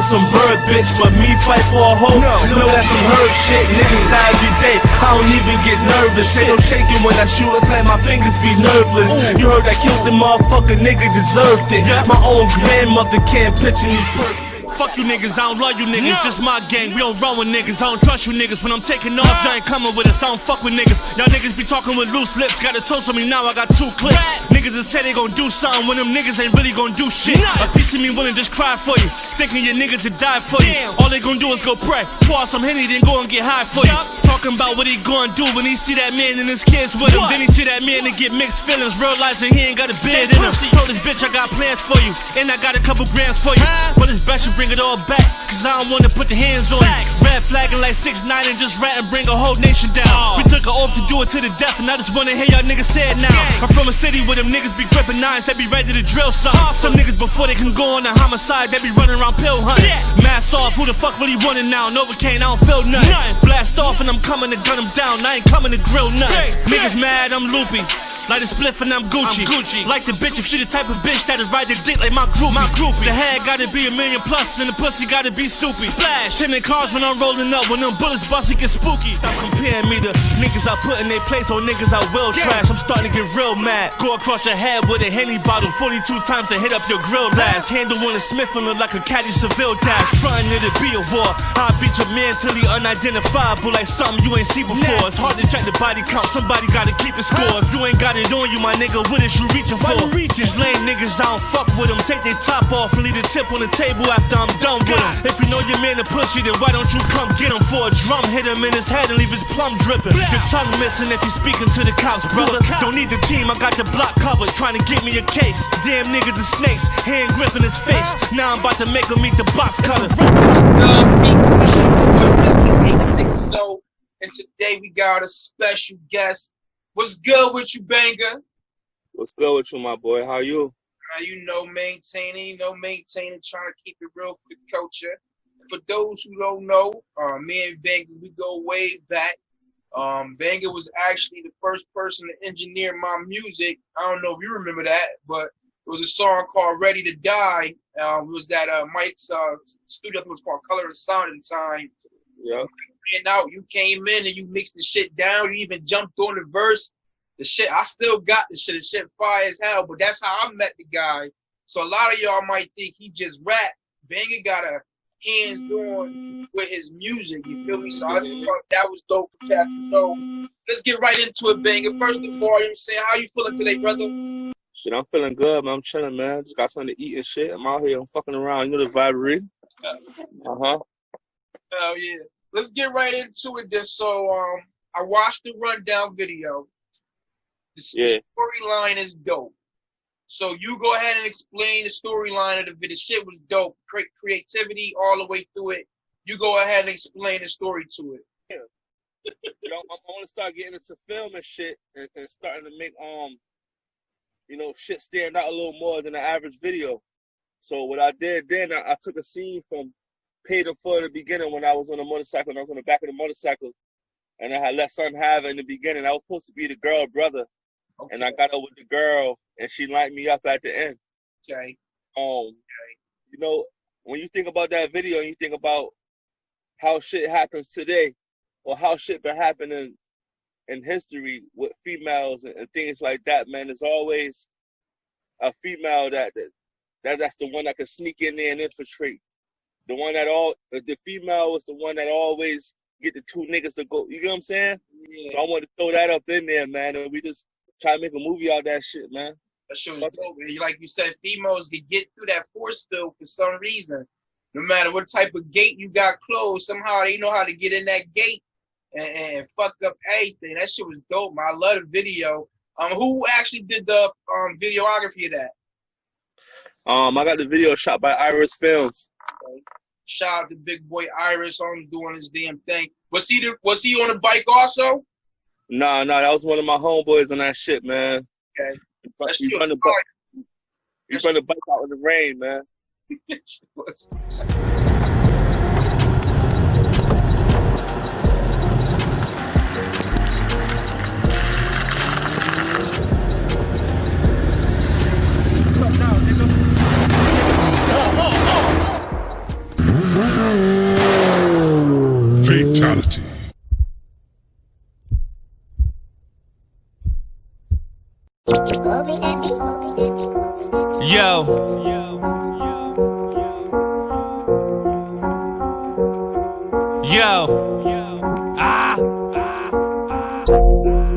Some bird bitch, but me fight for a hoe. No, that's some herb shit. Niggas die every day. I don't even get nervous. Ain't no shaking when I shoot. It's like my fingers be nerveless. You heard I killed the motherfucker, nigga deserved it. My own grandmother can't picture me perfect. Fuck you niggas, I don't love you niggas, just my gang, we don't run with niggas. I don't trust you niggas, when I'm taking off, y'all ain't coming with us, I don't fuck with niggas. Y'all niggas be talking with loose lips, got a toast on me now, I got 2 clips. Niggas that say they gon' do something when them niggas ain't really gon' do shit. A piece of me wanna just cry for you, thinking your niggas would die for you. All they gon' do is go pray, pour out some Henny, then go and get high for you. Talking about what he gon' do when he see that man and his kids with him. Then he see that man and get mixed feelings, realizing he ain't got a bed in him. Told this bitch I got plans for you, and I got a couple grams for you, but it's best you bring it all back, cause I don't wanna put the hands on you. Red flagging like 6ix9ine and just rat and bring a whole nation down. We took an oath to do it to the death, and I just wanna hear y'all niggas say it now. I'm from a city where them niggas be gripping nines, they be ready to drill something. Some niggas before they can go on a homicide, they be running around pill hunting. Mask off, who the fuck really want it now? Novocaine, I don't feel nothing. Blast off and I'm coming to gun them down, I ain't coming to grill nothing. Niggas mad, I'm loopy. Like the spliff and I'm Gucci. Like the bitch, if she the type of bitch that'll ride the dick like my groupie. The head gotta be $1 million plus and the pussy gotta be soupy. Splash, sending cars when I'm rolling up. When them bullets bust, it get spooky. Stop comparing me to niggas I put in their place or niggas I will trash. I'm starting to get real mad. Go across your head with a Henny bottle 42 times to hit up your grill last. Handle one and Smith on look like a caddy Seville dash. Trying it to be a war. I beat your man till he unidentifiable like something you ain't see before. It's hard to check the body count, somebody gotta keep it score. If you ain't got it on you, my nigga, what is you reaching for? These lame niggas, I don't fuck with them. Take their top off and leave the tip on the table after I'm done with them. If you know your man a pussy, then why don't you come get him for a drum? Hit him in his head and leave his plum dripping. Your tongue missing if you speaking to the cops, brother. Don't need the team, I got the block covered, trying to get me a case. Damn niggas are snakes, hand gripping his face. Now I'm about to make him eat the box cutter. And today we got a special guest. What's good with you, Banga? What's good with you, my boy? How you? You know, maintaining, trying to keep it real for the culture. For those who don't know, me and Banga, we go way back. Banga was actually the first person to engineer my music. I don't know if you remember that, but it was a song called Ready to Die. It was that Mike's studio, I think it was called Color of Sound in Time. Yeah. And out, you came in and you mixed the shit down. You even jumped on the verse. The shit, I still got the shit. The shit fire as hell, but that's how I met the guy. So a lot of y'all might think he just rap. Banga got a hands-on with his music. You feel me? So I just thought that was dope for cats to know. Let's get right into it, Banga. First of all, you saying how you feeling today, brother? Shit, I'm feeling good, man. I'm chilling, man. Just got something to eat and shit. I'm out here. I'm fucking around. You know the vibery. Hell yeah. Let's get right into it then. So I watched the rundown video. The storyline is dope. So you go ahead and explain the storyline of the video. The shit was dope. Creativity all the way through it. You go ahead and explain the story to it. Yeah. You know, I want to start getting into film and shit and starting to make shit stand out a little more than the average video. So what I did then, I took a scene from Paid in Full in the beginning when I was on a motorcycle and I was on the back of the motorcycle and I had let something have it in the beginning. I was supposed to be the girl brother. Okay. And I got up with the girl and she lined me up at the end. Okay. You know, when you think about that video and you think about how shit happens today or how shit been happening in history with females and things like that, man, there's always a female that's the one that can sneak in there and infiltrate. The female is the one that always get the two niggas to go. You get what I'm saying? Yeah. So I want to throw that up in there, man, and we just try to make a movie out of that shit, man. That shit was dope. Like you said, females can get through that force field for some reason. No matter what type of gate you got closed, somehow they know how to get in that gate and fuck up everything. That shit was dope, man. I love the video. Who actually did the videography of that? I got the video shot by Iris Films. Okay. Shout out to Big Boy Iris on doing his damn thing. Was he on the bike also? Nah, that was one of my homeboys on that shit, man. Okay. You run the bike out in the rain, man. Fatality.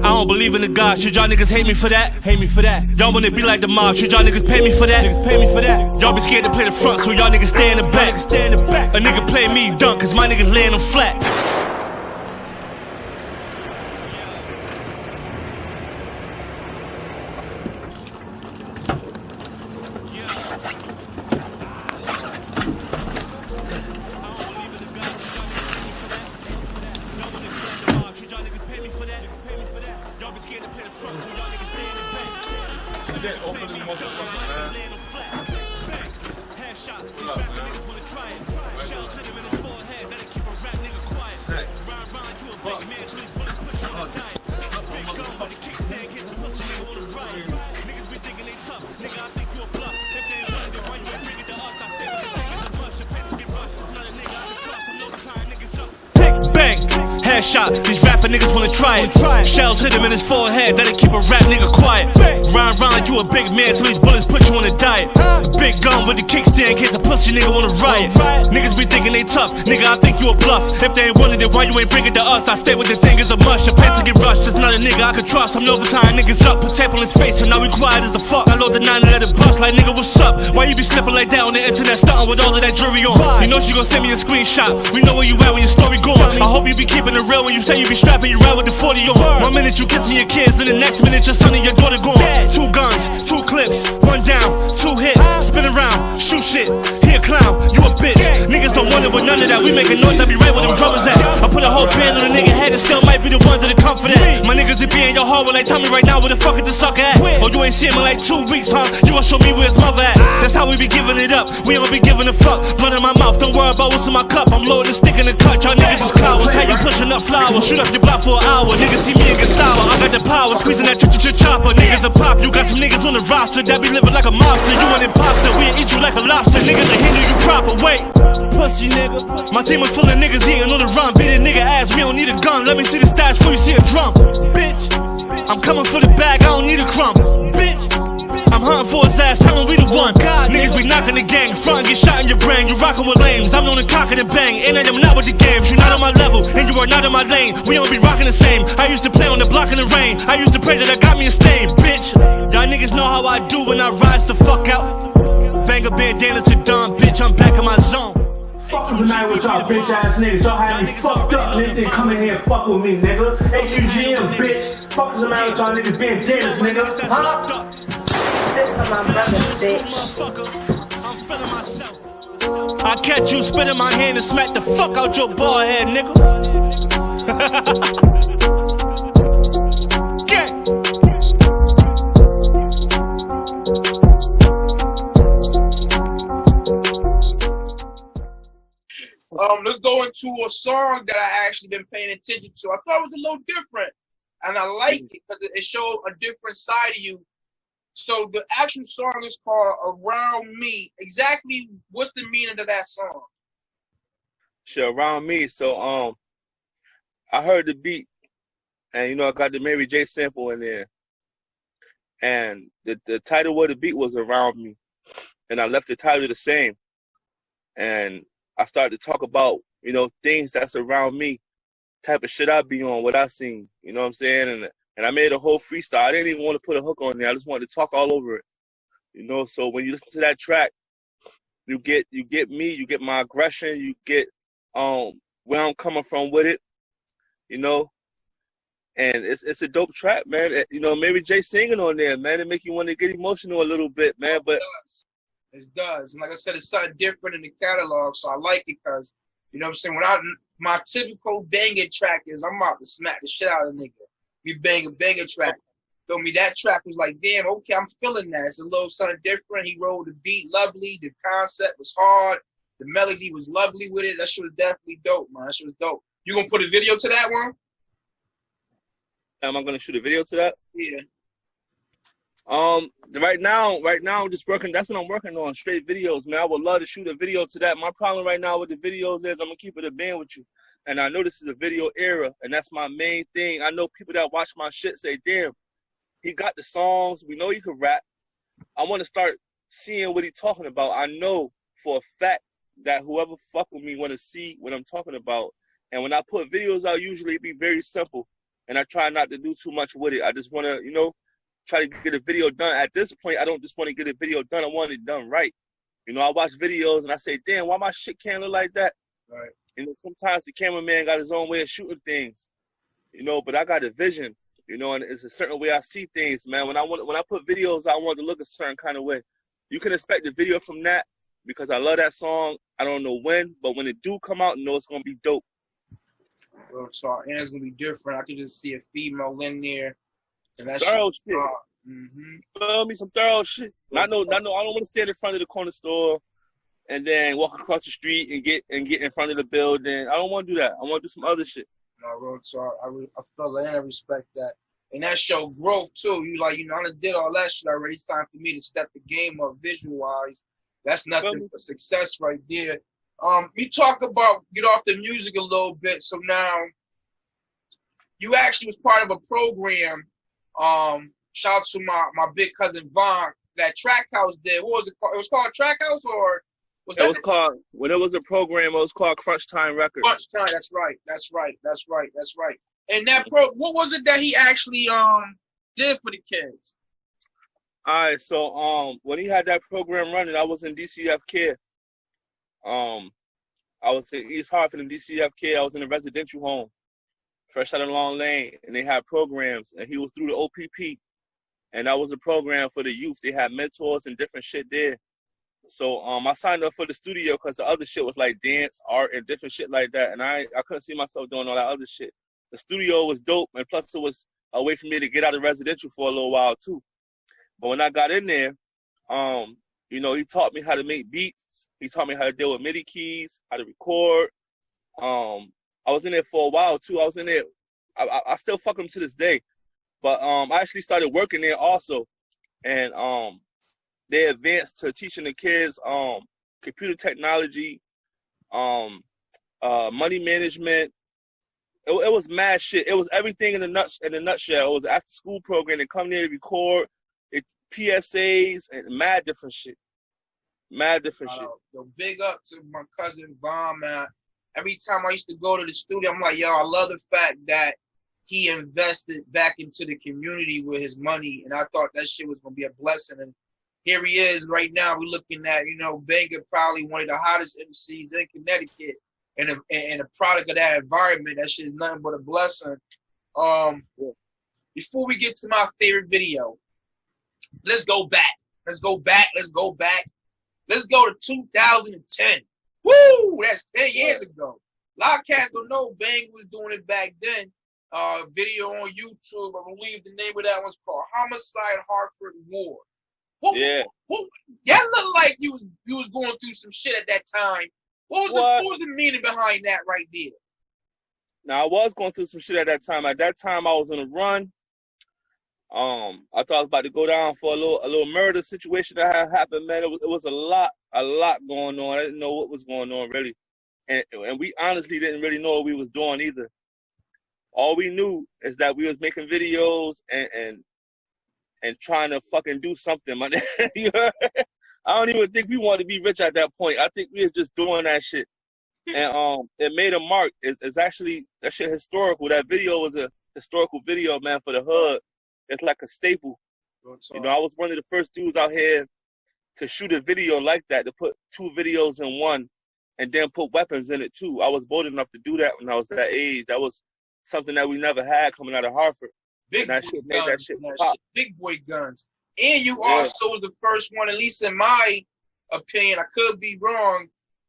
I don't believe in the God. Should y'all niggas hate me for that? Hate me for that. Y'all wanna be like the mob. Should y'all niggas pay me for that? Niggas pay me for that. Y'all be scared to play the front, so y'all niggas stay in the back. A nigga play me dunk, cause my niggas laying them flat. Shot. These rapper niggas wanna try it. Shells hit him in his forehead, that'll keep a rap nigga quiet. Round like you a big man till these bullets put you on a diet. Big gun with the kickstand in case a pussy nigga wanna riot. Niggas be thinking they tough, nigga I think you a bluff. If they ain't wanted it, why you ain't bring it to us? I stay with the thing is a mush, your pants to get rushed. Just not a nigga I could trust, I'm over tying niggas up. Put tape on his face, and now we quiet as the fuck. I load the 9 and let it bust like nigga what's up? Why you be slipping like that on the internet, starting with all of that jewelry on? You know she gon' send me a screenshot, we know where you at when your story gone. I hope you be keeping it real when you say you be strapping, you ride with the 40 on. 1 minute you kissing your kids, and the next minute your son and your daughter gone. 2 guns, 2 clips, 1 down, 2 hit, spin around, shoot shit, he a clown, you a bitch. Niggas don't want it with none of that, we making noise, I be right where them drummers at. I put a whole band on a nigga head and still might be the ones that come for that. My niggas that be in your heart when they tell me right now where the fuck is the sucker at. Oh, you ain't seen me like 2 weeks, huh? You gon' show me where his mother at. That's how we be giving it up, we don't be giving a fuck. Blood in my mouth, don't worry about what's in my cup. I'm loaded, stick in the cut, y'all niggas is cowards. How you pushing up flowers, shoot up your block for an hour. Niggas see me and get sour, I got the power, squeezing that chopper. Niggas a pop, you got some niggas on the roster that be living like a monster. You an imposter, we'll eat you like a lobster. Niggas that handle you proper, wait, pussy nigga. My team is full of niggas eating on the run. Beat a nigga ass, we don't need a gun. Let me see the stats before you see a drum. Bitch, I'm coming for the bag, I don't need a crumb. Bitch, I'm hunting for his ass, tell him we the one. Niggas be knocking the gang, front get shot in your brain. You rockin' with lames, I'm known to cock and bang. And I am not with the games, you not on my level, and you are not in my lane. We don't be rockin' the same, I used to play on the block in the rain. I used to pray that I got me a stain, bitch. Y'all niggas know how I do when I rise the fuck out. Banga Bandanaz to Don, bitch, I'm back in my zone. Fuck is the matter with y'all bitch ass niggas? Y'all had me fucked up, niggas didn't come in here and fuck with me, nigga. AQGM, bitch. Fuck is the matter with y'all niggas being Dennis, nigga? Huh? This is my brother, bitch. I catch you spit in my hand and smack the fuck out your bald head, nigga. Let's go into a song that I actually been paying attention to. I thought it was a little different, and I like it because it showed a different side of you. So the actual song is called "Around Me." Exactly, what's the meaning of that song? Shit, Around Me. So I heard the beat, and you know I got the Mary J sample in there, and the title of the beat was "Around Me," and I left the title the same, and I started to talk about, you know, things that's around me, type of shit I be on, what I seen, you know what I'm saying? And I made a whole freestyle. I didn't even want to put a hook on there. I just wanted to talk all over it, you know? So when you listen to that track, you get me, you get my aggression, you get where I'm coming from with it, you know? And it's a dope track, man. You know, Mary J singing on there, man. It make you want to get emotional a little bit, man. But it does. And like I said, it's something different in the catalog, so I like it because, you know what I'm saying, my typical banging track is I'm about to smack the shit out of a nigga. We bang a banger track. Feel me? That track was like, damn, okay, I'm feeling that. It's a little something different. He rolled the beat lovely. The concept was hard. The melody was lovely with it. That shit was definitely dope, man. That shit was dope. You gonna put a video to that one? Am I gonna shoot a video to that? Yeah. Right now, I'm just working. That's what I'm working on, straight videos, man. I would love to shoot a video to that. My problem right now with the videos is I'm gonna keep it a band with you, and I know this is a video era, and that's my main thing. I know people that watch my shit say, "Damn, he got the songs. We know he could rap." I want to start seeing what he's talking about. I know for a fact that whoever fuck with me want to see what I'm talking about, and when I put videos out, usually it be very simple, and I try not to do too much with it. I just want to, you know, try to get a video done. At this point, I don't just want to get a video done. I want it done right. You know, I watch videos and I say, damn, why my shit can't look like that? Right. You know, sometimes the cameraman got his own way of shooting things, you know, but I got a vision, you know, and it's a certain way I see things, man. When I put videos, I want to look a certain kind of way. You can expect the video from that because I love that song. I don't know when, but when it do come out, you know it's going to be dope. Real talk. And it's going to be different. I can just see a female in there. And that's thorough shit. Mm-hmm. Me some thorough shit. I don't want to stand in front of the corner store and then walk across the street and get in front of the building. I don't want to do that. I want to do some other shit. No, real talk. I feel that and I respect that. And that show growth too. You like, you know, I done did all that shit already. It's time for me to step the game up visual-wise. That's nothing but success right there. You talk about get off the music a little bit. So now you actually was part of a program. Shout out to my big cousin Vaughn, that Track House did. What was it called? It was called Track House, or was that? It was called, when it was a program, it was called Crunch Time Records. Crunch Time, that's right. And that what was it that he actually did for the kids? All right, so when he had that program running, I was in DCF Care. I was in East Hartford in DCF Care. I was in a residential home, fresh out of Long Lane, and they had programs, and he was through the OPP, and that was a program for the youth. They had mentors and different shit there. So I signed up for the studio because the other shit was like dance, art, and different shit like that, and I couldn't see myself doing all that other shit. The studio was dope, and plus it was a way for me to get out of residential for a little while too. But when I got in there, you know, he taught me how to make beats. He taught me how to deal with MIDI keys, how to record. I was in there for a while too. I was in there. I still fuck him to this day. But I actually started working there also, and they advanced to teaching the kids computer technology, money management. It was mad shit. It was everything in a nutshell. It was an after school program. They come there to record PSAs and mad different shit. Yo, big up to my cousin Vaughn, man. Every time I used to go to the studio, I'm like, yo, I love the fact that he invested back into the community with his money, and I thought that shit was gonna be a blessing. And here he is right now. We're looking at, you know, Banga, probably one of the hottest MCs in Connecticut, and a product of that environment. That shit is nothing but a blessing. Before we get to my favorite video, let's go back. Let's go to 2010. Woo! That's 10 years ago. A lot of cats don't know Bang was doing it back then. Video on YouTube. I believe the name of that one's called Homicide Hartford War. That looked like you was going through some shit at that time. What was the meaning behind that right there? Now, I was going through some shit at that time. At that time, I was on a run. I thought I was about to go down for a little murder situation that had happened, man. It was a lot going on. I didn't know what was going on, really. And we honestly didn't really know what we was doing either. All we knew is that we was making videos and trying to fucking do something, man. You know? I don't even think we wanted to be rich at that point. I think we were just doing that shit. And it made a mark. It's actually, that shit historical. That video was a historical video, man, for the hood. It's like a staple. You know, I was one of the first dudes out here to shoot a video like that, to put 2 videos in one and then put weapons in it too. I was bold enough to do that when I was that age. That was something that we never had coming out of Hartford. Big boy guns. Big boy guns. And you also was the first one, at least in my opinion, I could be wrong,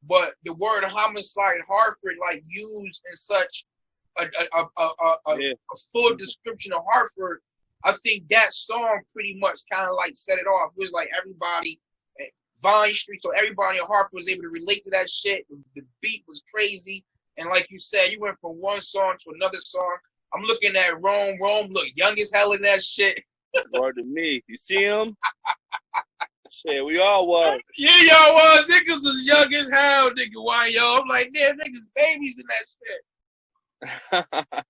but the word homicide Hartford, like, used in such a full description of Hartford. I think that song pretty much kind of like set it off. It was like everybody at Vine Street, so everybody in Hartford was able to relate to that shit. The beat was crazy. And like you said, you went from one song to another song. I'm looking at Rome. Rome look young as hell in that shit. Word to me. You see him? Shit, we all was. Yeah, y'all was. Niggas was young as hell, nigga. Why, yo? I'm like, damn, niggas babies in that shit.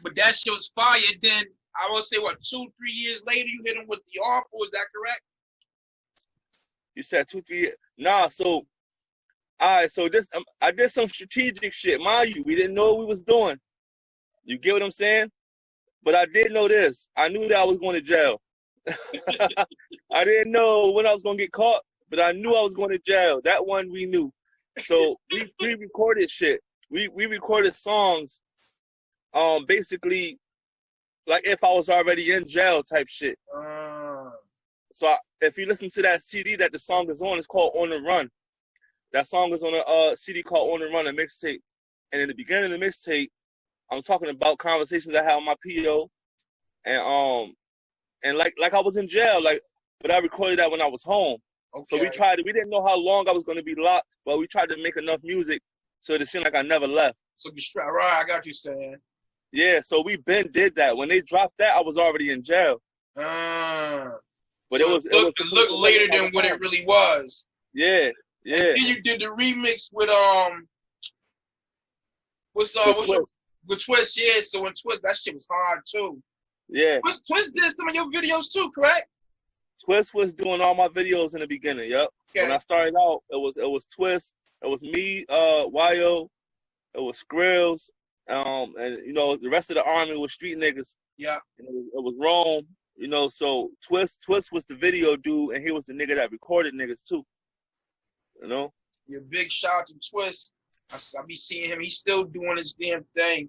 But that shit was fire. Then, I would say, what, 2-3 years later, you hit him with the ARP, is that correct? You said 2-3 years. Nah, so, all right, so this, I did some strategic shit. Mind you, we didn't know what we was doing. You get what I'm saying? But I did know this. I knew that I was going to jail. I didn't know when I was going to get caught, but I knew I was going to jail. That one we knew. So we recorded shit. We recorded songs, basically, like if I was already in jail type shit. So if you listen to that CD that the song is on, it's called On the Run. That song is on a CD called On the Run, a mixtape. And in the beginning of the mixtape, I'm talking about conversations I had with my PO, and like I was in jail, like, but I recorded that when I was home. Okay. So we didn't know how long I was going to be locked, but we tried to make enough music so it seemed like I never left. So right, I got you saying. Yeah, so we did that. When they dropped that, I was already in jail. But so it looked later than what it really was. Yeah. And then you did the remix with with Twist, yeah. So when Twist, that shit was hard too. Yeah. Twist did some of your videos too, correct? Twist was doing all my videos in the beginning. Yep. Okay. When I started out, it was Twist. It was me, Yo. It was Skrills. And you know, the rest of the army was street niggas. Yeah. It was Rome. You know, so Twist was the video dude, and he was the nigga that recorded niggas too. You know. Your big shout out to Twist. I be seeing him. He's still doing his damn thing.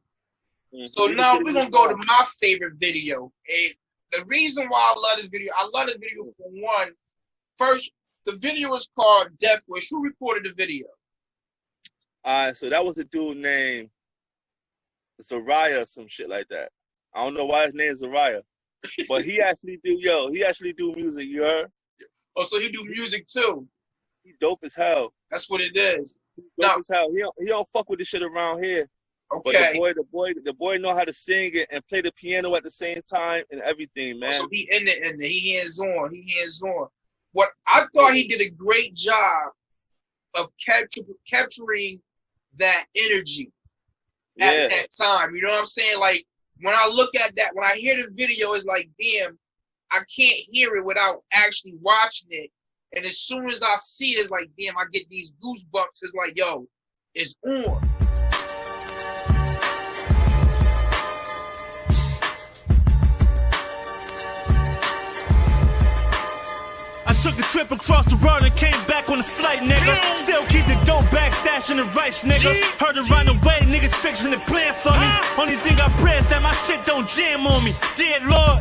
Mm-hmm. So now we're going to go to my favorite video. And the reason why I love this video for one, first, the video is called Death Wish. Who recorded the video? So that was a dude named Zariah or some shit like that. I don't know why his name is Zariah. But he actually do music, you heard? Oh, so he do music too? He dope as hell. That's what it is. Dope as hell. He don't fuck with this shit around here. Okay. But the boy know how to sing it and play the piano at the same time and everything, man. So he in the he hands on. What I thought he did a great job of capturing that energy at that time. You know what I'm saying? Like when I look at that, when I hear the video, it's like, damn, I can't hear it without actually watching it. And as soon as I see it, it's like, damn, I get these goosebumps. It's like, yo, it's on. I took a trip across the world and came back on the flight, nigga. Still keep the dope bag stashing the rice, nigga. Heard it run away, niggas fixing the plan for me. Only thing I pray is that my shit don't jam on me. Dear Lord,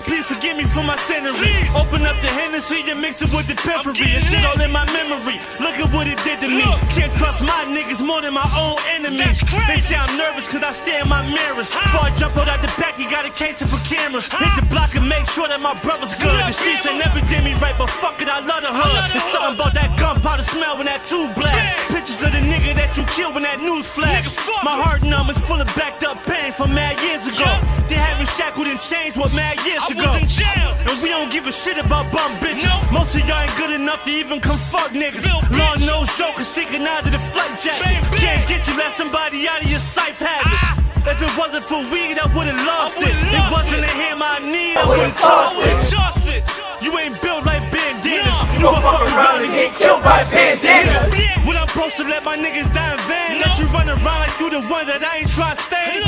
please forgive me for my scenery. Open up the Hennessy and mix it with the peppery. And shit all in my memory. Look at what it did to me. Can't trust my niggas more than my own enemies. They say I'm nervous cause I stare in my mirrors. Before I jump out the back, he got a case for cameras. Hit the block and make sure that my brother's good. The streets ain't never did me right, but fuck it, I love the hood. There's something about that gun how to smell when that tube blast. Pictures of the nigga that you killed when that news flash. My heart numb is full of backed up pain from mad years ago. They had me shackled and changed what mad years ago. I was in jail. And we don't give a shit about bum bitches. Most of y'all ain't good enough to even come fuck niggas. Long nose jokers sticking out of the flight jacket. Can't get you, let somebody out of your sight have it. If it wasn't for weed, I would've lost it. It wasn't a hammer I need, I would've tossed it. You ain't built like bandanas. You gon' fuck around and get killed by bandanas. When I'm supposed to let my niggas die in vain, let you run around like you the one that I ain't try to stay.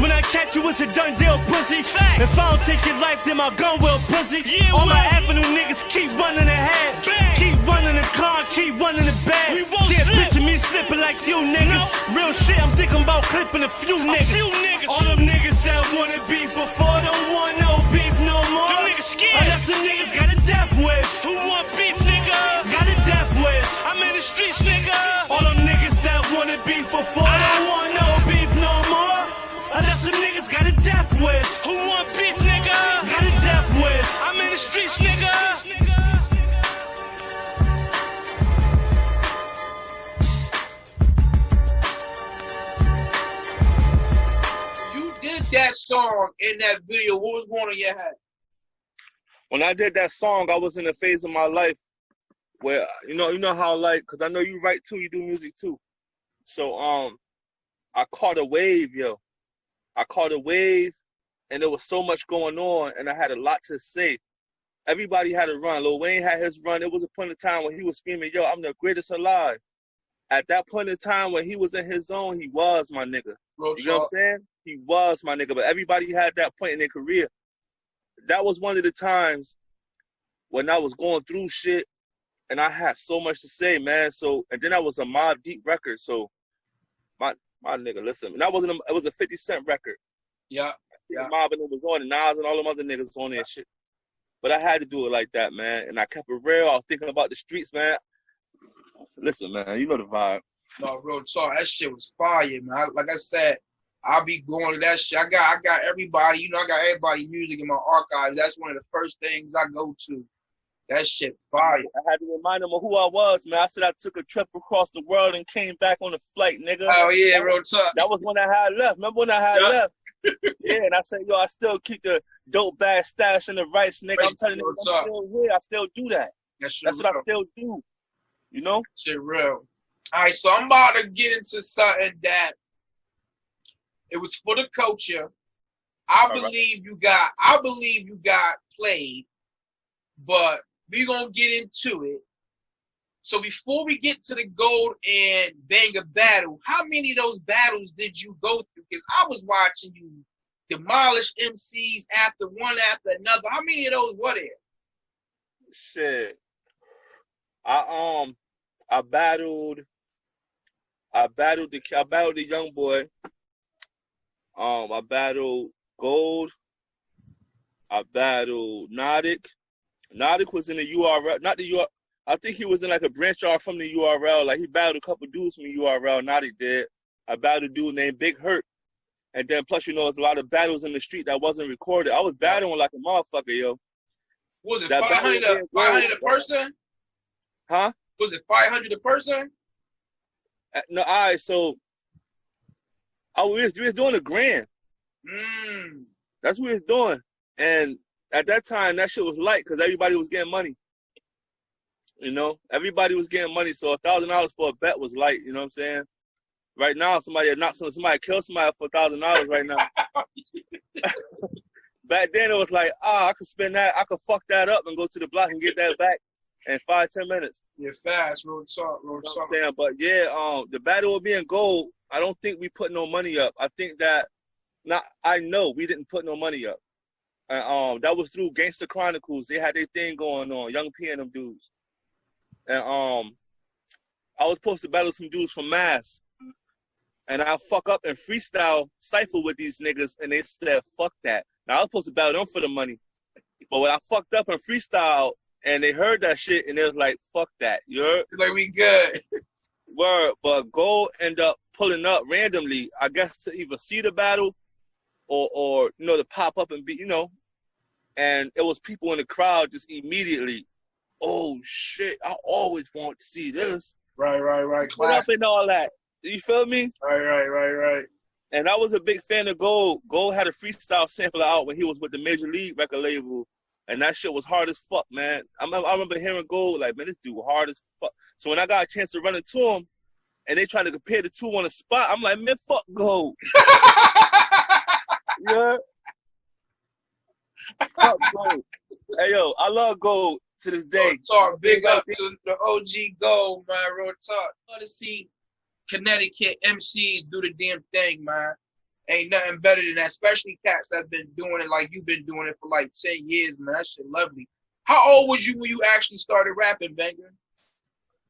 When I catch you, it's a done deal, pussy. If I don't take your life, then my gun will, pussy. All my avenue niggas keep running ahead. Keep running the car, keep running the bed. Can't picture me slipping like you niggas. Real shit, I'm thinking about clipping a few niggas. All them niggas that wanna beef before don't want no beef no more. Them niggas scared. I got some niggas got a death wish. Who want beef, nigga? Got a death wish. I'm in the streets, nigga. All them niggas that wanna beef before don't want no beef no more. I got some niggas got a death wish. Who want beef, nigga? Got a death wish. I'm in the streets, nigga. You did that song in that video. What was going on in your head? When I did that song, I was in a phase of my life where, you know how, like, because I know you write too, you do music too. So, I caught a wave, yo. I caught a wave, and there was so much going on, and I had a lot to say. Everybody had a run. Lil Wayne had his run. It was a point in time when he was screaming, yo, I'm the greatest alive. At that point in time when he was in his zone, he was my nigga. You know what I'm saying? He was my nigga, but everybody had that point in their career. That was one of the times when I was going through shit, and I had so much to say, man. So, and then I was a Mobb Deep record, so my nigga, listen, and it was a 50 Cent record. Yeah. Mobb and it was on, and Nas and all them other niggas on there and shit. But I had to do it like that, man. And I kept it real. I was thinking about the streets, man. Listen, man, you know the vibe. No, real talk. That shit was fire, man. Like I said, I'll be going to that shit. I got everybody, I got everybody music in my archives. That's one of the first things I go to. That shit fire. I had to remind them of who I was, man. I said I took a trip across the world and came back on a flight, nigga. Oh, yeah, real talk. That was when I had left. Remember when I had left? Yeah, and I said, yo, I still keep the dope bag stash in the rice, nigga. I'm telling you, I'm still here. I still do that. That's what I still do. You know? Shit real. All right, so I'm about to get into something that it was for the culture. I believe you got played, but we're gonna get into it. So before we get to the gold and Banga battle, how many of those battles did you go through? Because I was watching you demolish MCs after one after another. How many of those were there? Shit. I battled the young boy. I battled Gold. I battled Nodic. Nodic was in the URL, not the URL. I think he was in like a branch off from the URL. Like he battled a couple dudes from the URL. Nodic did. I battled a dude named Big Hurt. And then plus, there's a lot of battles in the street that wasn't recorded. I was battling like a motherfucker, yo. Was it 500 a person? Huh? Was it 500 a person? No, all right, so we was doing $1,000. That's what we was doing. And at that time, that shit was light because everybody was getting money. Everybody was getting money, so $1,000 for a bet was light, you know what I'm saying? Right now, somebody killed somebody for $1,000 right now. Back then, it was like, I could spend that, I could fuck that up and go to the block and get that back in 5-10 minutes. Yeah, fast, real talk. You know what I'm saying? But yeah, the battle of being gold, I don't think we put no money up. I think that, I know we didn't put no money up. That was through Gangster Chronicles. They had their thing going on, Young P and them dudes. And I was supposed to battle some dudes from Mass. And I fuck up and freestyle cypher with these niggas, and they said, fuck that. Now, I was supposed to battle them for the money. But when I fucked up and freestyle, and they heard that shit, and they was like, fuck that. You heard? Like, we good. Word. But Gold ended up pulling up randomly, I guess, to either see the battle or to pop up and be, and it was people in the crowd just immediately oh shit, I always want to see this. Right. Put up and all that. You feel me? Right. And I was a big fan of Gold. Gold had a freestyle sampler out when he was with the Major League record label. And that shit was hard as fuck, man. I remember hearing Gold, like, man, this dude hard as fuck. So when I got a chance to run into him, and they tried to compare the two on the spot, I'm like, man, fuck Gold. Yeah. Fuck Gold. Hey, yo, I love Gold to this day. Real talk, big up to the OG Gold, man. Real talk. I love to see Connecticut MCs do the damn thing, man. Ain't nothing better than that, especially cats that been doing it like you've been doing it for like 10 years, man. That shit lovely. How old was you when you actually started rapping, Banga?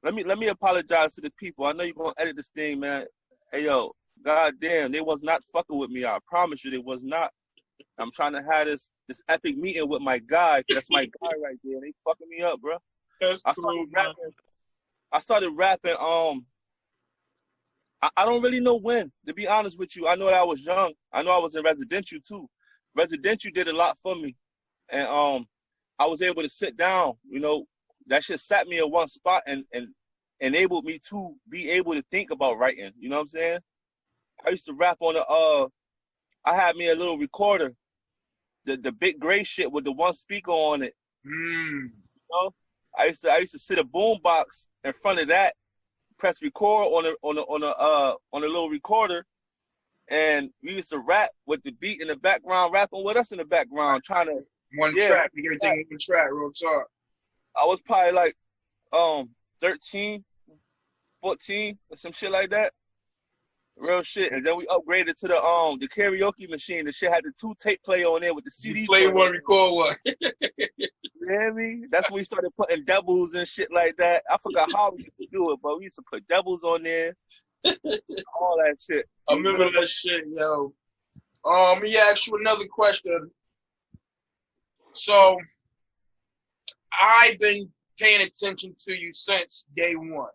Let me apologize to the people. I know you're gonna edit this thing, man. Hey, yo, goddamn, they was not fucking with me. I promise you, they was not. I'm trying to have this epic meeting with my guy. That's my guy right there. They fucking me up, bro. That's I started rapping. I don't really know when, to be honest with you. I know that I was young. I know I was in residential too. Residential did a lot for me. And I was able to sit down, you know, that shit sat me in one spot and enabled me to be able to think about writing. You know what I'm saying? I used to rap on I had me a little recorder, the big gray shit with the one speaker on it. You know? I used to sit a boom box in front of that, press record on a little recorder, and we used to rap with the beat in the background, rapping with us in the background, trying to one track, you everything on one track, real talk. I was probably like 13, 14, or some shit like that. Real shit. And then we upgraded to the karaoke machine. The shit had the 2 tape player on there with the CD. Play one, record one. You hear me? That's when we started putting doubles and shit like that. I forgot how we used to do it, but we used to put doubles on there. All that shit. I remember that shit, yo. Let me ask you another question. So, I've been paying attention to you since day one.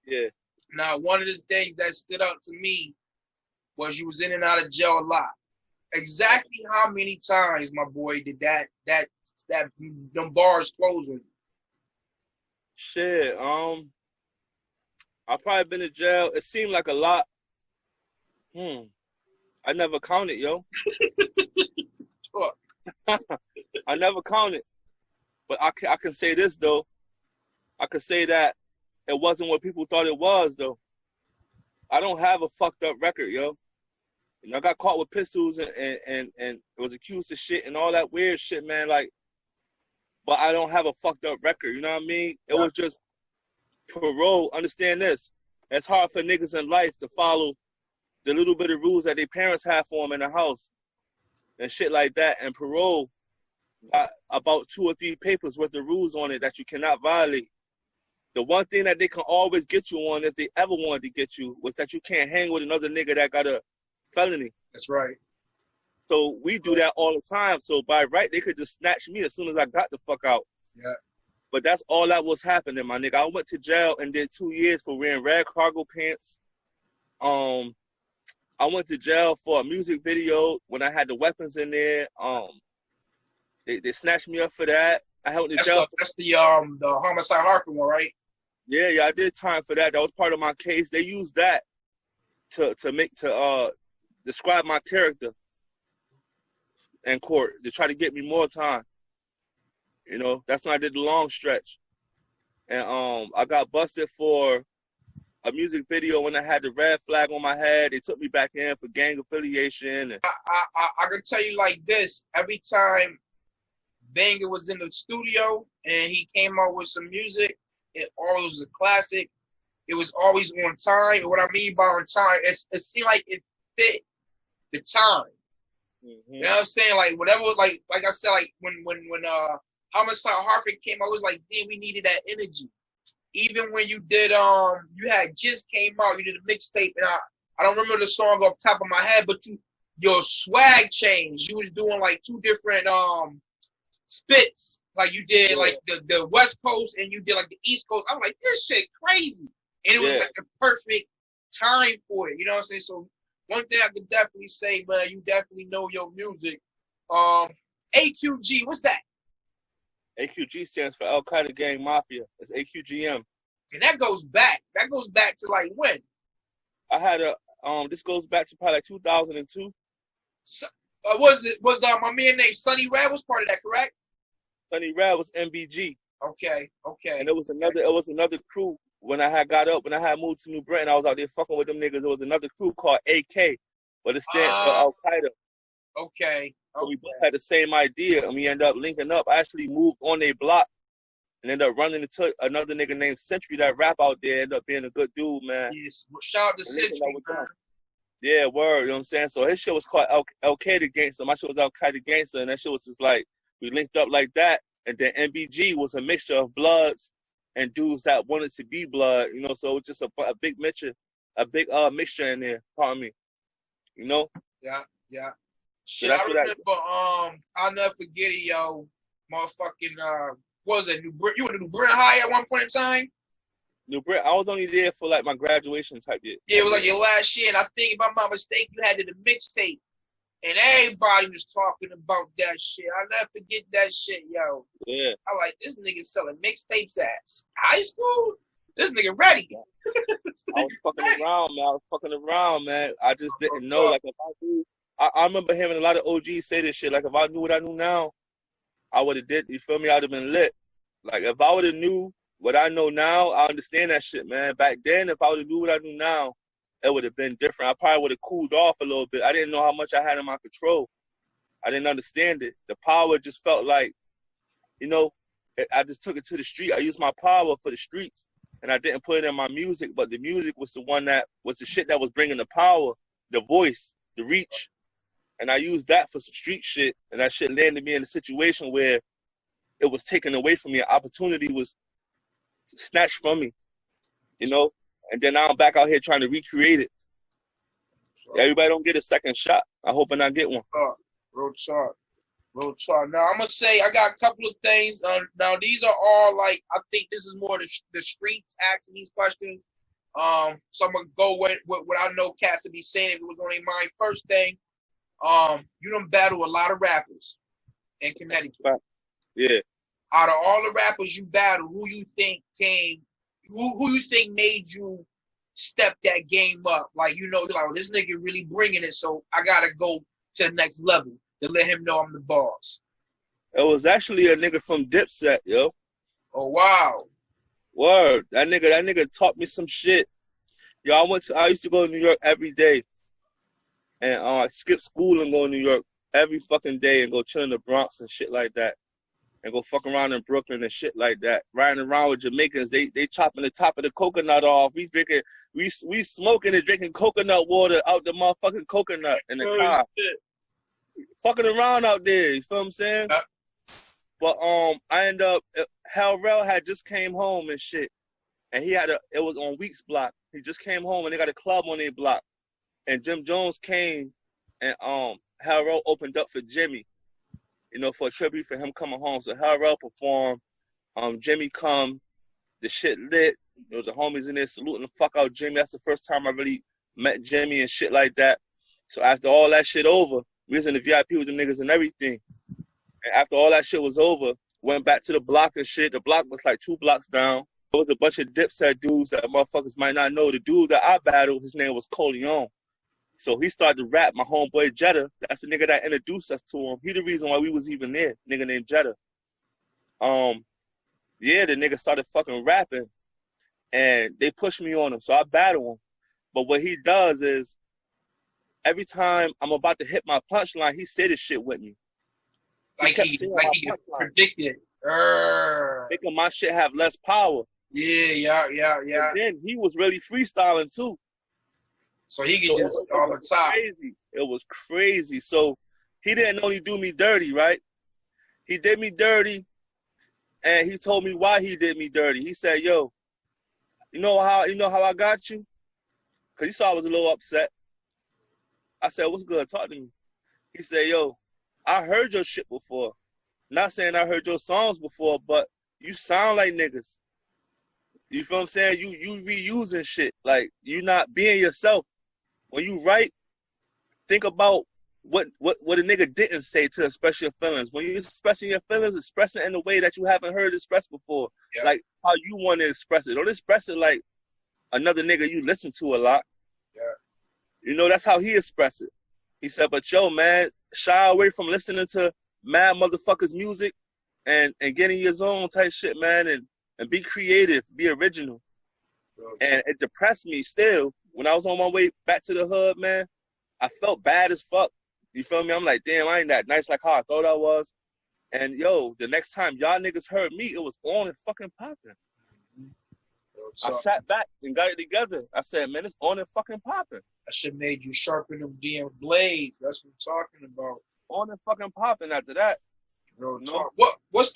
Yeah. Now, one of the things that stood out to me was you was in and out of jail a lot. Exactly how many times, my boy, did them bars close on you? Shit, I've probably been in jail. It seemed like a lot. I never counted, yo. I never counted. But I can say this, though. I can say that it wasn't what people thought it was, though. I don't have a fucked up record, yo. You know, I got caught with pistols and was accused of shit and all that weird shit, man. Like, but I don't have a fucked up record, you know what I mean? It was just parole. Understand this. It's hard for niggas in life to follow the little bit of rules that their parents have for them in the house and shit like that. And parole got about 2 or 3 papers with the rules on it that you cannot violate. The one thing that they can always get you on, if they ever wanted to get you, was that you can't hang with another nigga that got a felony. That's right. So we do that all the time. So by right, they could just snatch me as soon as I got the fuck out. Yeah. But that's all that was happening, my nigga. I went to jail and did 2 years for wearing red cargo pants. I went to jail for a music video when I had the weapons in there. They snatched me up for that. I went to jail. That's the homicide Hartford one, right? Yeah, I did time for that. That was part of my case. They used that to describe my character in court, to try to get me more time. You know, that's when I did the long stretch. And I got busted for a music video when I had the red flag on my head. They took me back in for gang affiliation. And I can tell you like this. Every time Banga was in the studio and he came out with some music, it always was a classic. It was always on time. And what I mean by on time, it seemed like it fit the time. You know what I'm saying? Like whatever, like I said, like when Homicide Hartford came out, it was like, damn, we needed that energy. Even when you did you had just came out, you did a mixtape, and I don't remember the song off the top of my head, but your swag changed. You was doing like 2 different spits. Like you did like the West Coast and you did like the East Coast. I'm like, this shit crazy. And it was like the perfect time for it. You know what I'm saying? So one thing I could definitely say, man, you definitely know your music. AQG, what's that? AQG stands for Al Qaeda Gang Mafia. It's AQGM. And that goes back. That goes back to like when? I had a this goes back to probably like 2002. So, was my man named Sonny Red was part of that, correct? Sonny Red was MBG. Okay. And it was another crew when I had moved to New Britain. I was out there fucking with them niggas. There was another crew called AK, but it stands for Al Qaeda. Okay. So we both had the same idea, and we ended up linking up. I actually moved on their block and ended up running into another nigga named Century that rap out there. Ended up being a good dude, man. Yes. Shout out to Century, man. Yeah, word, you know what I'm saying? So his shit was called Al Qaeda Gangster. My shit was Al Qaeda Gangster, and that shit was just like, we linked up like that. And then MBG was a mixture of Bloods and dudes that wanted to be Blood, you know, so it was just a big mixture, mixture in there, pardon me, you know? Yeah. So Shit, I remember, I'll never forget it, yo. Motherfucking, what was it? You went to New Britain High at one point in time? New Britain, I was only there for like my graduation type year. Yeah, it was like your last year, and I think if I'm not mistaken, you had the mixtape, and everybody was talking about that shit. I'll never forget that shit, yo. Yeah. I like, this nigga selling mixtapes at high school? This nigga ready. I was fucking around, man. I just didn't know. Like, if I knew, I remember hearing a lot of OGs say this shit. Like, if I knew what I knew now, I would have did, you feel me? I would have been lit. Like, if I would have knew what I know now, I understand that shit, man. Back then, if I would have knew what I knew now, it would have been different. I probably would have cooled off a little bit. I didn't know how much I had in my control. I didn't understand it. The power just felt like, you know, I just took it to the street. I used my power for the streets, and I didn't put it in my music, but the music was the one that was the shit that was bringing the power, the voice, the reach. And I used that for some street shit, and that shit landed me in a situation where it was taken away from me. An opportunity was snatched from me, you know? And then now I'm back out here trying to recreate it. Everybody don't get a second shot. I hope I not get one. Real talk. Now, I'm going to say I got a couple of things. Now, these are all like, I think this is more the streets asking these questions. So I'm going to go with what I know Cass to be saying if it was on their mind. First thing, you done battle a lot of rappers in Connecticut. Yeah. Out of all the rappers you battled, who you think made you step that game up? Like, you know, like, oh, this nigga really bringing it, so I got to go to the next level to let him know I'm the boss. It was actually a nigga from Dipset, yo. Oh, wow. Word. That nigga taught me some shit. Yo, I used to go to New York every day. And I skip school and go to New York every fucking day and go chill in the Bronx and shit like that. And go fuck around in Brooklyn and shit like that. Riding around with Jamaicans, they chopping the top of the coconut off. We smoking and drinking coconut water out the motherfucking coconut in the car. Shit. Fucking around out there, you feel what I'm saying? But I end up, Hal Rell had just came home and shit. And it was on Weeks block. He just came home and they got a club on their block. And Jim Jones came and Hal Rell opened up for Jimmy, you know, for a tribute for him coming home. So Hal Rell performed, Jimmy come, the shit lit. There was the homies in there saluting the fuck out Jimmy. That's the first time I really met Jimmy and shit like that. So after all that shit over, we was in the VIP with the niggas and everything. And after all that shit was over, went back to the block and shit. The block was like 2 blocks down. There was a bunch of Dipset dudes that motherfuckers might not know. The dude that I battled, his name was Coleon. So he started to rap. My homeboy Jetta, that's the nigga that introduced us to him. He the reason why we was even there, nigga named Jetta. Yeah, the nigga started fucking rapping. And they pushed me on him, so I battle him. But what he does is, every time I'm about to hit my punchline, he said this shit with me. Like he predicted. Making my shit have less power. Yeah. And then he was really freestyling too. So he could just all the time. Crazy. It was crazy. So he didn't only do me dirty, right? He did me dirty, and he told me why he did me dirty. He said, "Yo, you know how I got you? Cause he saw I was a little upset." I said, "What's good? Talk to me." He said, "Yo, I heard your shit before. Not saying I heard your songs before, but you sound like niggas. You feel what I'm saying? You reusing shit. Like, you not being yourself. When you write, think about what a nigga didn't say to express your feelings. When you're expressing your feelings, express it in a way that you haven't heard expressed before. Yeah. Like how you want to express it. Don't express it like another nigga you listen to a lot. Yeah. You know, that's how he expressed it. He said, but yo, man, shy away from listening to mad motherfuckers' music and getting your own type shit, man, and be creative, be original. And it depressed me still. When I was on my way back to the hood, man, I felt bad as fuck. You feel me? I'm like, damn, I ain't that nice like how I thought I was. And yo, the next time y'all niggas heard me, it was on and fucking popping. I sat back and got it together. I said, man, it's on and fucking popping. That shit made you sharpen them damn blades. That's what I'm talking about. On and fucking popping after that. Real No. talk. What's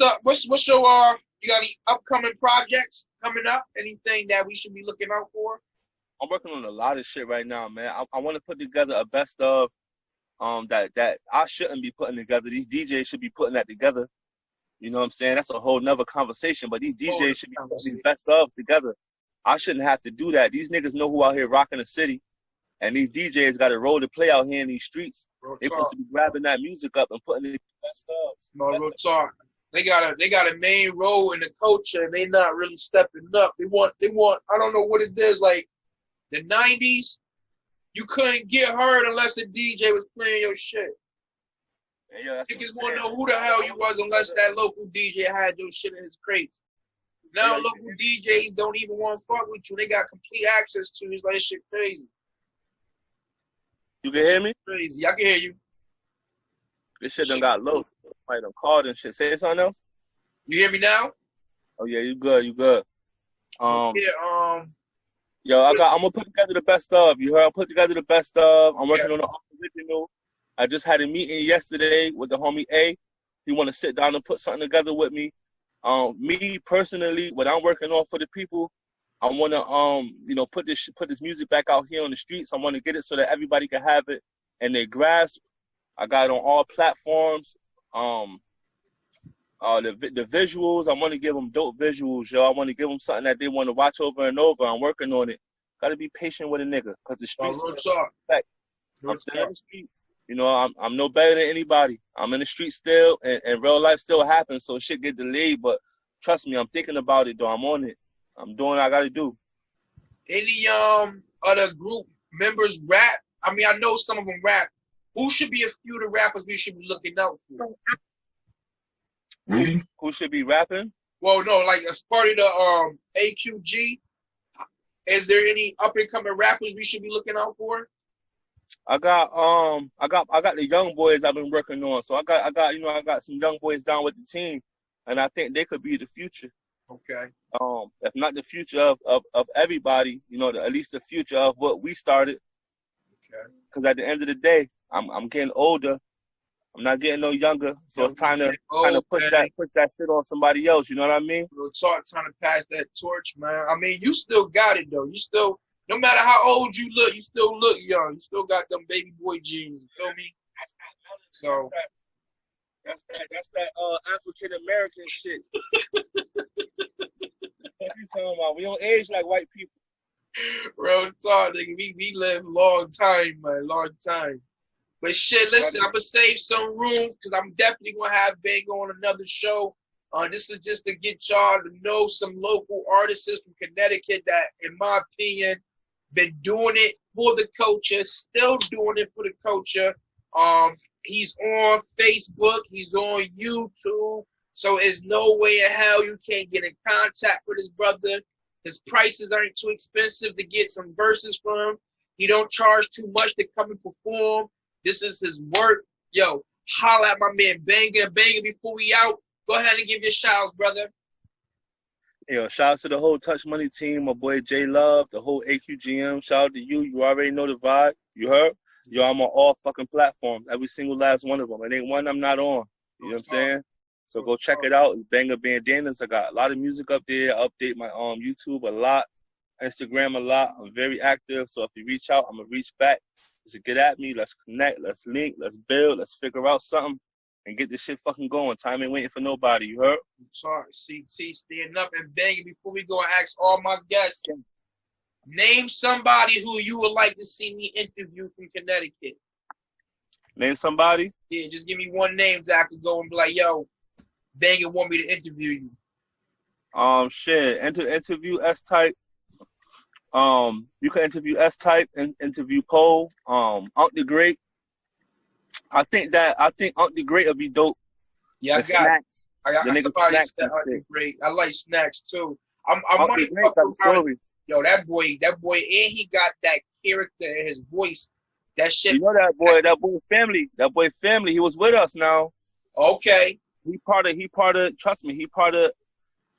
your you got any upcoming projects coming up? Anything that we should be looking out for? I'm working on a lot of shit right now, man. I want to put together a best of that I shouldn't be putting together. These DJs should be putting that together. You know what I'm saying? That's a whole nother conversation. But these DJs should be putting these best ofs together. I shouldn't have to do that. These niggas know who out here rocking the city. And these DJs got a role to play out here in these streets. They're supposed to be grabbing that music up and putting it in the best ofs. No, real talk. They got a main role in the culture and they not really stepping up. They want I don't know what it is, like the 90s, you couldn't get heard unless the DJ was playing your shit. Yeah, niggas want to know who the hell you was unless that local DJ had your shit in his crates. Now local DJs don't even want to fuck with you. They got complete access to you. It's like, this shit crazy. You can hear me? Crazy. I can hear you. This shit done got low. Somebody done called and shit. Say something else? You hear me now? Oh yeah, you good, you good. Yeah, I'm gonna put together the best of. You heard? I'll put together the best of. I'm working on the original. I just had a meeting yesterday with the homie A. He want to sit down and put something together with me. Me personally, what I'm working on for the people, I want to put this music back out here on the streets. I want to get it so that everybody can have it and they grasp. I got it on all platforms. The visuals, I want to give them dope visuals, yo. I want to give them something that they want to watch over and over. I'm working on it. Got to be patient with a nigga because the streets. I'm still in the streets. You know, I'm no better than anybody. I'm in the streets still, and real life still happens, so shit get delayed. But trust me, I'm thinking about it, though. I'm on it. I'm doing what I got to do. Any other group members rap? I mean, I know some of them rap. Who should be a few of the rappers we should be looking out for? Who should be rapping? Well, no, like as part of the AQG, is there any up and coming rappers we should be looking out for? I got the young boys I've been working on. So I got some young boys down with the team, and I think they could be the future. Okay. If not the future of everybody, at least the future of what we started. Okay. Because at the end of the day, I'm getting older. I'm not getting no younger, so it's time to push that shit on somebody else. You know what I mean? Real talk, trying to pass that torch, man. I mean, you still got it though. You still, no matter how old you look, you still look young. You still got them baby boy genes. You feel me? So that's that African American shit. What you talking about? We don't age like white people. Real talk, nigga. We live long time, man. Long time. But shit, listen, I'm going to save some room because I'm definitely going to have Banga on another show. This is just to get y'all to know some local artists from Connecticut that, in my opinion, been doing it for the culture, still doing it for the culture. He's on Facebook. He's on YouTube. So there's no way in hell you can't get in contact with his brother. His prices aren't too expensive to get some verses from. He don't charge too much to come and perform. This is his work. Yo, holla at my man Banga. Banga, before we out, go ahead and give your shouts, brother. Yo, shout out to the whole Touch Money team, my boy J Love, the whole AQGM. Shout out to you. You already know the vibe. You heard? Yo, I'm on all fucking platforms. Every single last one of them. It ain't one I'm not on. You know what I'm saying? So go check it out. It's Banga Bandanaz. I got a lot of music up there. I update my YouTube a lot, Instagram a lot. I'm very active. So if you reach out, I'm going to reach back. So get at me, let's connect, let's link, let's build, let's figure out something and get this shit fucking going. Time ain't waiting for nobody, you heard? Sorry, CT, stand up and bang. Before we go and ask all my guests, name somebody who you would like to see me interview from Connecticut. Name somebody. Yeah, just give me one name that I could go and be like, yo, Banga want me to interview you. Shit. Interview S-Type. You can interview S-Type and interview Cole. Unc the Great. I think Unc the Great would be dope. Yeah, I got Snacks. I got somebody Snacks said Unc the Great. I like Snacks too. I Unc might the Great fuck got the around. story. Yo, that boy, and he got that character in his voice. That shit. You know that boy family. He was with us now. Okay. He part of. Trust me, he part of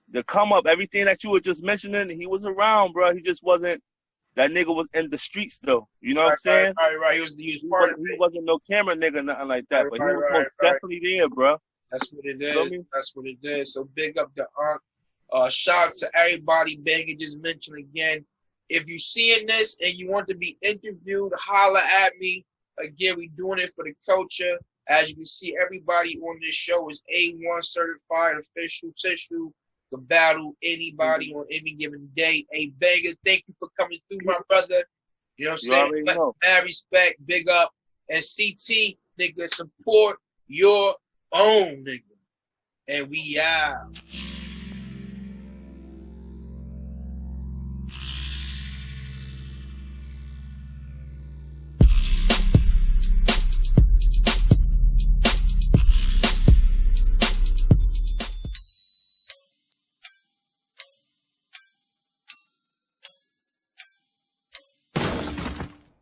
the come up. Everything that you were just mentioning, he was around, bro. He just wasn't. That nigga was in the streets though. You know what I'm saying? Right. He was part of it. He wasn't no camera nigga, nothing like that. But he was most Right. definitely there, bro. That's what it is. Feel me? That's what it is. So big up the Unc. Shout out to everybody. Banga just mentioned again. If you're seeing this and you want to be interviewed, holla at me. Again, we doing it for the culture. As you can see, everybody on this show is A1 certified official tissue to battle anybody on any given day. Hey, Banga, thank you for coming through, my brother. You know what I'm saying? Mad respect, big up. And CT, nigga, support your own, nigga. And we out.